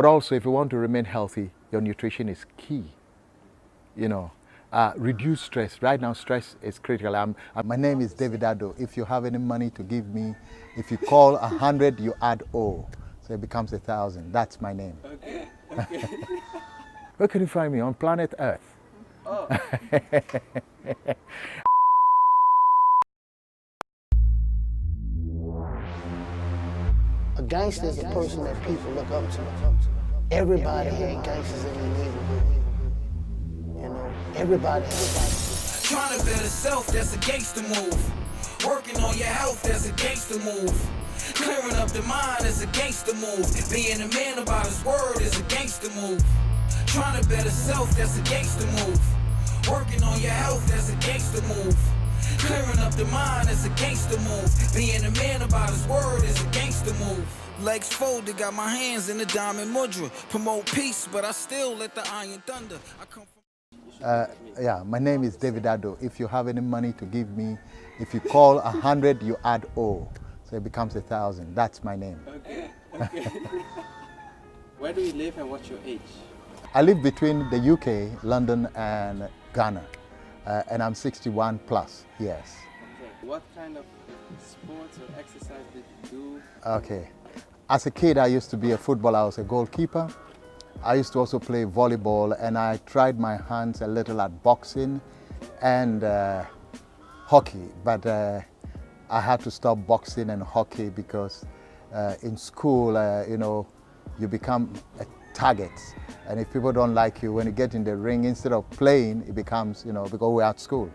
But also, if you want to remain healthy, your nutrition is key. Reduce stress. Right now, stress is critical. My name is David Addo. If you have any money to give me, if you call 100, you add O. So it becomes 1,000. That's my name. Okay. Where can you find me? On planet Earth. Oh. A gangster is a person that people look up to. Everybody had gangsters in their neighborhood. You know, everybody had gangsters. Trying to better self, that's a gangster move. Working on your health, that's a gangster move. Clearing up the mind is a gangster move. Being a man about his word is a gangster move. Trying to better self, that's a gangster move. Working on your health, that's a gangster move. Clearing up the mind is a gangster move. Being a man about his word is a gangster move. Legs folded, got my hands in the diamond mudra. Promote peace, but I still let the iron thunder. I come from... My name is David Addo. If you have any money to give me, if you call 100, you add O. So it becomes 1,000. That's my name. Okay. Where do you live and what's your age? I live between the UK, London, and Ghana. And I'm 61 plus, yes. Okay. What kind of sports or exercise did you do? Okay. As a kid, I used to be a footballer. I was a goalkeeper. I used to also play volleyball, and I tried my hands a little at boxing and hockey. But I had to stop boxing and hockey because in school, you become a target. And if people don't like you, when you get in the ring, instead of playing, it becomes, because we're at school.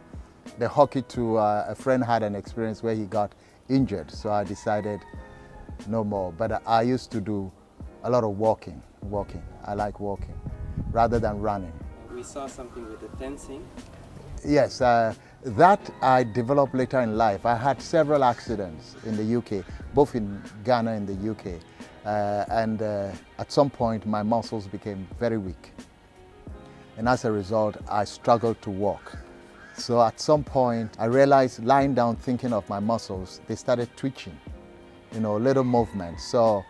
The hockey too, a friend had an experience where he got injured, so I decided no more. But I used to do a lot of walking. I like walking rather than running. We saw something with the tensing. Yes, that I developed later in life. I had several accidents in the UK, both in Ghana and the UK. And at some point, my muscles became very weak. And as a result, I struggled to walk. So at some point, I realized lying down thinking of my muscles, they started twitching, little movements. So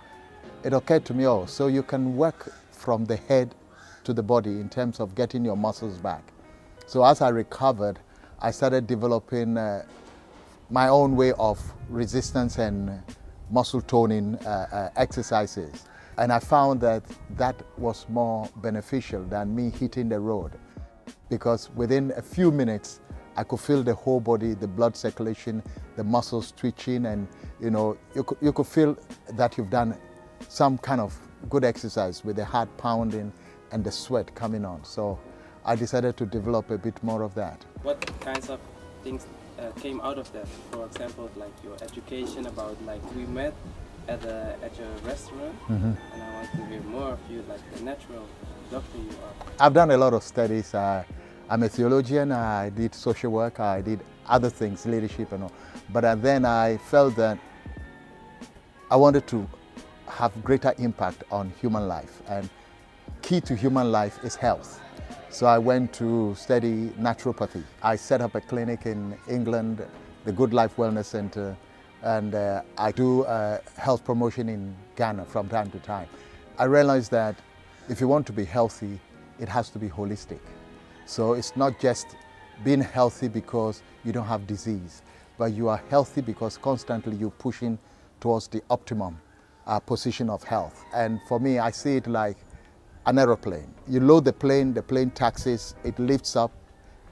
it occurred to me, so you can work from the head to the body in terms of getting your muscles back. So as I recovered, I started developing my own way of resistance and muscle toning exercises. And I found that was more beneficial than me hitting the road, because within a few minutes, I could feel the whole body, the blood circulation, the muscles twitching, and you could feel that you've done some kind of good exercise with the heart pounding and the sweat coming on. So I decided to develop a bit more of that. What kinds of things came out of that? For example, like your education about, like, we met at your restaurant, and I want to hear more of you, like the natural doctor you are. I've done a lot of studies. I'm a theologian. I did social work. I did other things, leadership and all. But then I felt that I wanted to have greater impact on human life, and key to human life is health. So I went to study naturopathy. I set up a clinic in England, the Good Life Wellness Center, and I do health promotion in Ghana from time to time. I realized that if you want to be healthy, it has to be holistic. So it's not just being healthy because you don't have disease, but you are healthy because constantly you're pushing towards the optimum position of health. And for me, I see it like an aeroplane. You load the plane taxis, it lifts up,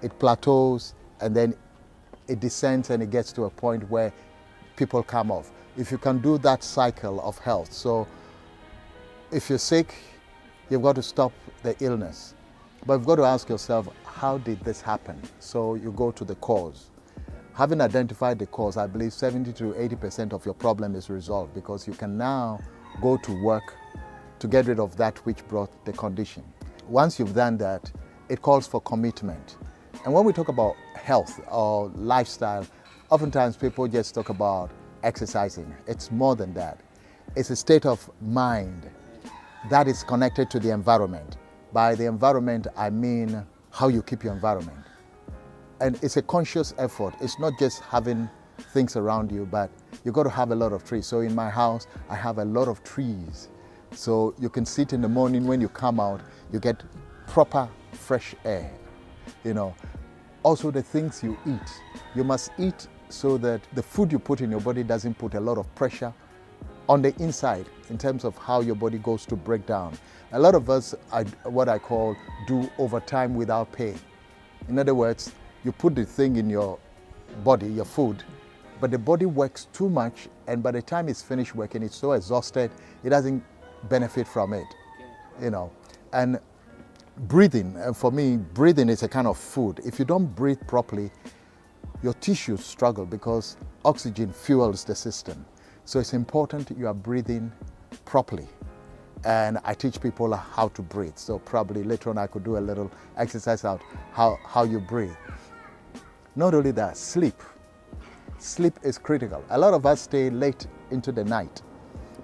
it plateaus, and then it descends and it gets to a point where people come off. If you can do that cycle of health, so if you're sick, you've got to stop the illness. But you've got to ask yourself, how did this happen? So you go to the cause. Having identified the cause, I believe 70 to 80% of your problem is resolved, because you can now go to work to get rid of that which brought the condition. Once you've done that, it calls for commitment. And when we talk about health or lifestyle, oftentimes people just talk about exercising. It's more than that. It's a state of mind that is connected to the environment. By the environment, I mean how you keep your environment. And it's a conscious effort. It's not just having things around you, but you've got to have a lot of trees. So in my house, I have a lot of trees So you can sit in the morning, when you come out, you get proper fresh air, you know. Also the things you eat, you must eat so that the food you put in your body doesn't put a lot of pressure on the inside in terms of how your body goes to break down. A lot of us, what I call, do overtime without pay. In other words, you put the thing in your body, your food, but the body works too much, and by the time it's finished working, it's so exhausted, it doesn't benefit from it, you know. And breathing, for me, breathing is a kind of food. If you don't breathe properly, your tissues struggle because oxygen fuels the system. So it's important you are breathing properly. And I teach people how to breathe. So probably later on I could do a little exercise out how you breathe. Not only that, sleep. Sleep is critical. A lot of us stay late into the night,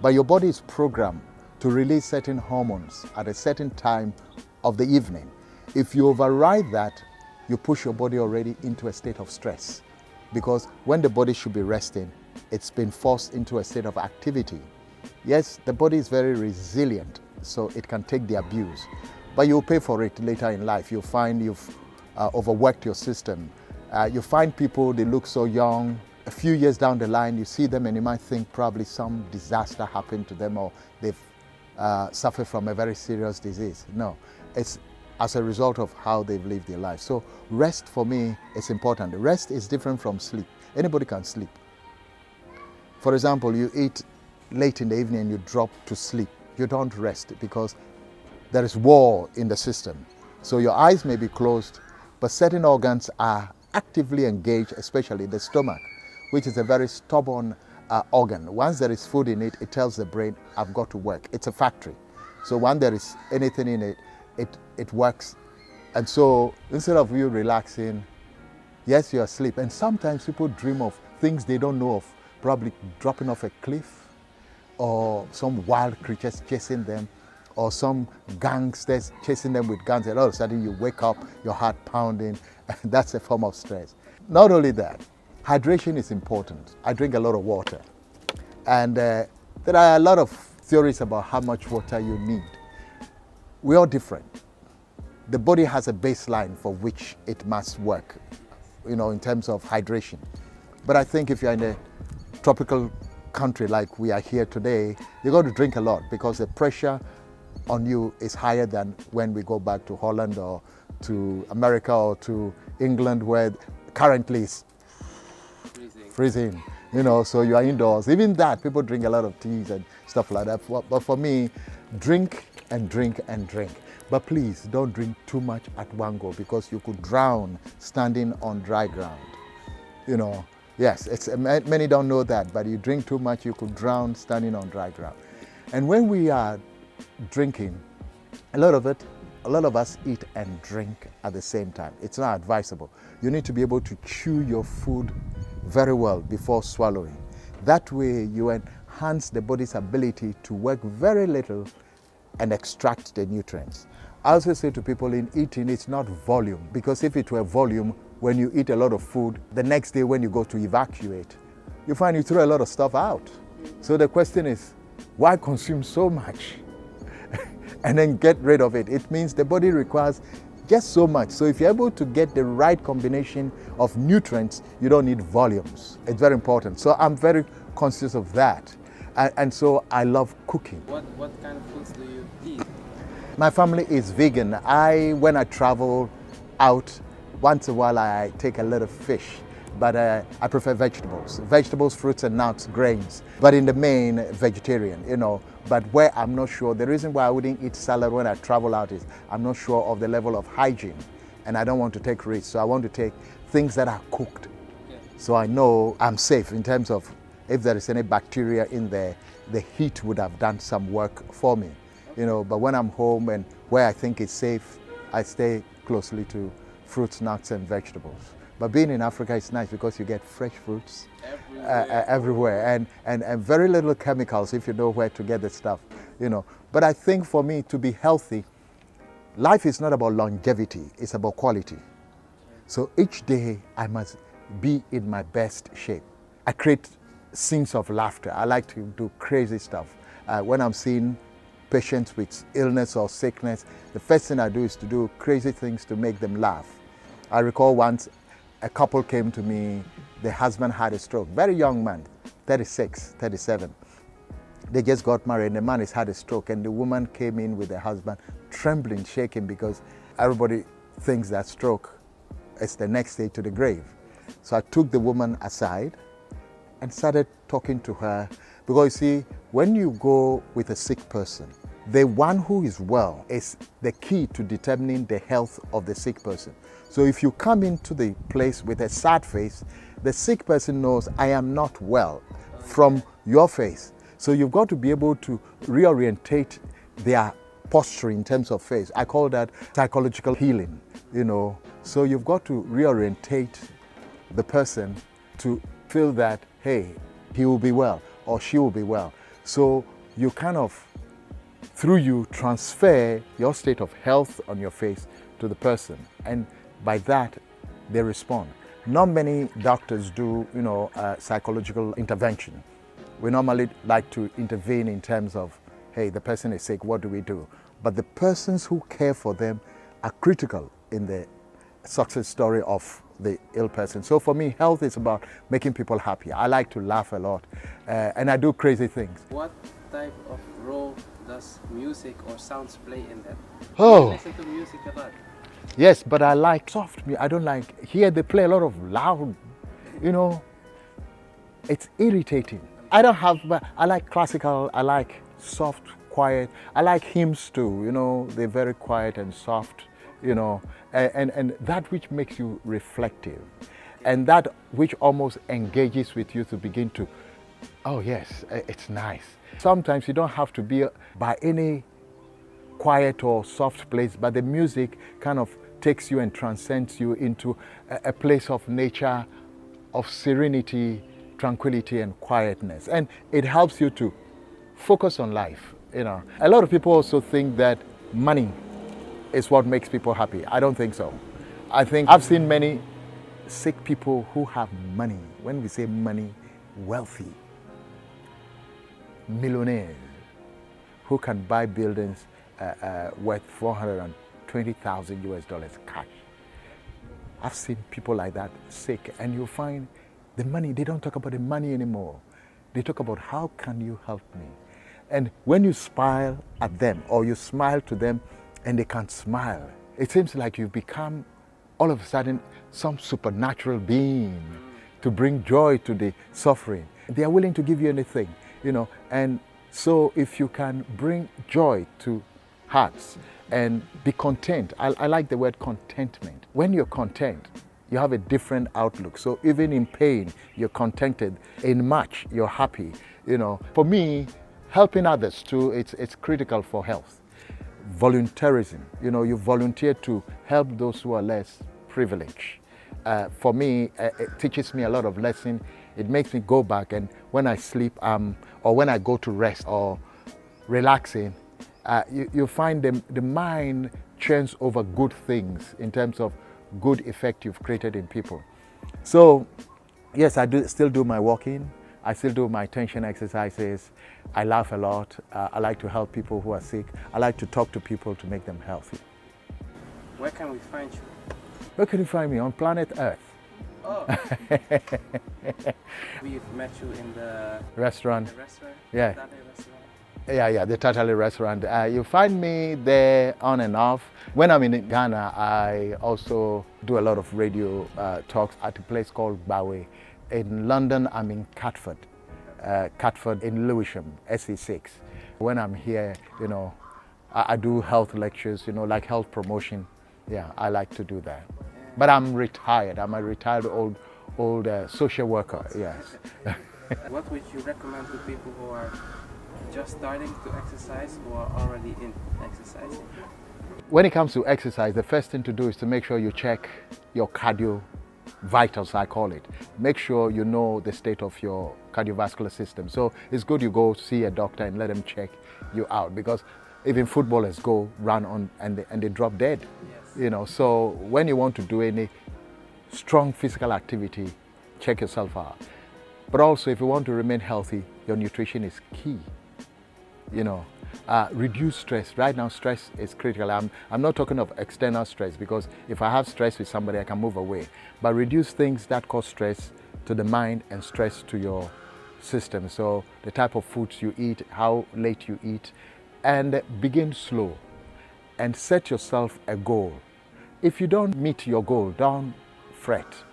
but your body is programmed to release certain hormones at a certain time of the evening. If you override that, you push your body already into a state of stress, because when the body should be resting, it's been forced into a state of activity. Yes, the body is very resilient, so it can take the abuse, but you'll pay for it later in life. You'll find you've overworked your system. You find people, they look so young. A few years down the line, you see them and you might think probably some disaster happened to them, or they've suffered from a very serious disease. No, it's as a result of how they've lived their life. So rest for me is important. Rest is different from sleep. Anybody can sleep. For example, you eat late in the evening and you drop to sleep. You don't rest because there is war in the system. So your eyes may be closed, but certain organs are actively engaged, especially the stomach, which is a very stubborn organ. Once there is food in it, it tells the brain, I've got to work. It's a factory. So when there is anything in it, it works. And so instead of you relaxing, yes, you're asleep. And sometimes people dream of things they don't know of, probably dropping off a cliff, or some wild creatures chasing them, or some gangsters chasing them with guns, and all of a sudden you wake up, your heart pounding. That's a form of stress. Not only that, hydration is important. I drink a lot of water. And there are a lot of theories about how much water you need. We're all different. The body has a baseline for which it must work, you know, in terms of hydration. But I think if you're in a tropical country like we are here today, you've got to drink a lot because the pressure on you is higher than when we go back to Holland or to America or to England, where currently it's freezing, you know, so you are indoors. Even that, people drink a lot of teas and stuff like that. But for me, drink and drink and drink. But please don't drink too much at one go, because you could drown standing on dry ground. You know, yes, many don't know that, but you drink too much, you could drown standing on dry ground. And when we are drinking, a lot of us eat and drink at the same time. It's not advisable. You need to be able to chew your food very well before swallowing. That way you enhance the body's ability to work very little and extract the nutrients. I also say to people, in eating, it's not volume, because if it were volume, when you eat a lot of food, the next day when you go to evacuate, you find you throw a lot of stuff out. So the question is, why consume so much and then get rid of it? It means the body requires just so much. So if you're able to get the right combination of nutrients, you don't need volumes. It's very important. So I'm very conscious of that. And so I love cooking. What kind of foods do you eat? My family is vegan. When I travel out, once in a while I take a little fish, but I prefer vegetables. Vegetables, fruits and nuts, grains, but in the main, vegetarian, you know. But where I'm not sure, the reason why I wouldn't eat salad when I travel out is I'm not sure of the level of hygiene, and I don't want to take risks. So I want to take things that are cooked. So I know I'm safe in terms of if there is any bacteria in there, the heat would have done some work for me, you know. But when I'm home and where I think it's safe, I stay closely to fruits, nuts and vegetables. But being in Africa is nice because you get fresh fruits everywhere and very little chemicals if you know where to get the stuff, you know. But I think for me to be healthy, life is not about longevity, it's about quality. So each day I must be in my best shape. I create scenes of laughter. I like to do crazy stuff. When I'm seeing patients with illness or sickness, the first thing I do is to do crazy things to make them laugh. I recall once a couple came to me, the husband had a stroke, very young man, 36, 37. They just got married and the man has had a stroke, and the woman came in with the husband trembling, shaking, because everybody thinks that stroke is the next stage to the grave. So I took the woman aside and started talking to her, because you see, when you go with a sick person, the one who is well is the key to determining the health of the sick person. So if you come into the place with a sad face, the sick person knows I am not well from your face. So you've got to be able to reorientate their posture in terms of face. I call that psychological healing, you know. So you've got to reorientate the person to feel that, hey, he will be well or she will be well. So you kind of, through you, transfer your state of health on your face to the person. And by that, they respond. Not many doctors do, you know, psychological intervention. We normally like to intervene in terms of, hey, the person is sick, what do we do? But the persons who care for them are critical in the success story of the ill person. So for me, health is about making people happy. I like to laugh a lot, and I do crazy things. What type of role does music or sounds play in that? Oh. You listen to music a lot. Yes, but I like soft music. I don't like, here they play a lot of loud, you know, it's irritating. I don't have, but I like classical, I like soft, quiet. I like hymns too, you know, they're very quiet and soft, you know, and that which makes you reflective, and that which almost engages with you to begin to, oh yes, it's nice. Sometimes you don't have to be by any quiet or soft place, but the music kind of takes you and transcends you into a place of nature, of serenity, tranquility and quietness, and it helps you to focus on life. You know, a lot of people also think that money is what makes people happy. I don't think so. I think I've seen many sick people who have money. When we say money, wealthy, millionaires who can buy buildings worth $420,000 cash. I've seen people like that sick, and you'll find the money, they don't talk about the money anymore. They talk about how can you help me? And when you smile at them or you smile to them and they can't smile, it seems like you've become all of a sudden some supernatural being to bring joy to the suffering. They are willing to give you anything, you know. And so if you can bring joy to hearts and be content, I like the word contentment. When you're content, you have a different outlook. So even in pain, you're contented. In much, you're happy. You know, for me, helping others too, it's critical for health. Volunteerism, you know, you volunteer to help those who are less privileged. For me, it teaches me a lot of lessons. It makes me go back, and when I sleep or when I go to rest or relaxing, you find the mind churns over good things in terms of good effect you've created in people. So yes, I still do my walking. I still do my tension exercises. I laugh a lot. I like to help people who are sick. I like to talk to people to make them healthy. Where can we find you? Where can you find me? On planet Earth. Oh. We've met you in the restaurant. The restaurant? Yeah. Tatale restaurant. Yeah, the Tatale restaurant. You find me there on and off. When I'm in Ghana, I also do a lot of radio talks at a place called Bawe. In London, I'm in Catford in Lewisham, SE6. When I'm here, you know, I do health lectures, you know, like health promotion. Yeah, I like to do that. But I'm retired. I'm a retired old social worker, yes. What would you recommend to people who are just starting to exercise or are already in exercising? When it comes to exercise, the first thing to do is to make sure you check your cardio vitals, I call it. Make sure you know the state of your cardiovascular system. So it's good you go see a doctor and let them check you out, because even footballers go run on and they drop dead. Yes. You know, so when you want to do any strong physical activity, check yourself out. But also, if you want to remain healthy, your nutrition is key. You know, Reduce stress. Right now, stress is critical. I'm not talking of external stress, because if I have stress with somebody, I can move away. But reduce things that cause stress to the mind and stress to your system. So the type of foods you eat, how late you eat, and begin slow and set yourself a goal. If you don't meet your goal, don't fret.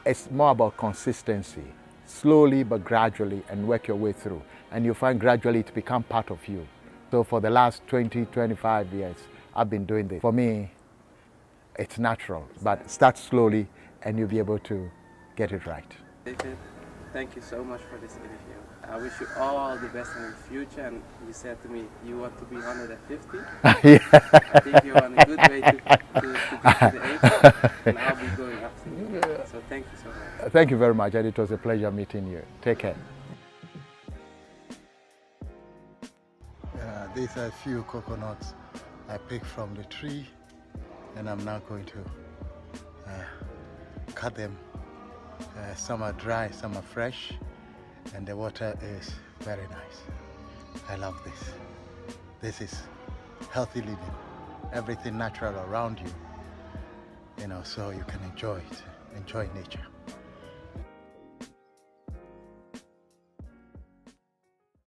It's more about consistency, slowly but gradually, and work your way through. And you'll find gradually it become part of you. So for the last 20, 25 years, I've been doing this. For me, it's natural, but start slowly and you'll be able to get it right. David, thank you so much for this interview. I wish you all the best in the future. And you said to me you want to be 150. Yeah. I think you're on a good way to get to the age, and I'll be going up to you. So thank you so much. Thank you very much, and it was a pleasure meeting you. Take care. These are a few coconuts I picked from the tree, and I'm now going to cut them. Some are dry, some are fresh, and the water is very nice. I love this. This is healthy living. Everything natural around you, so you can enjoy it, enjoy nature.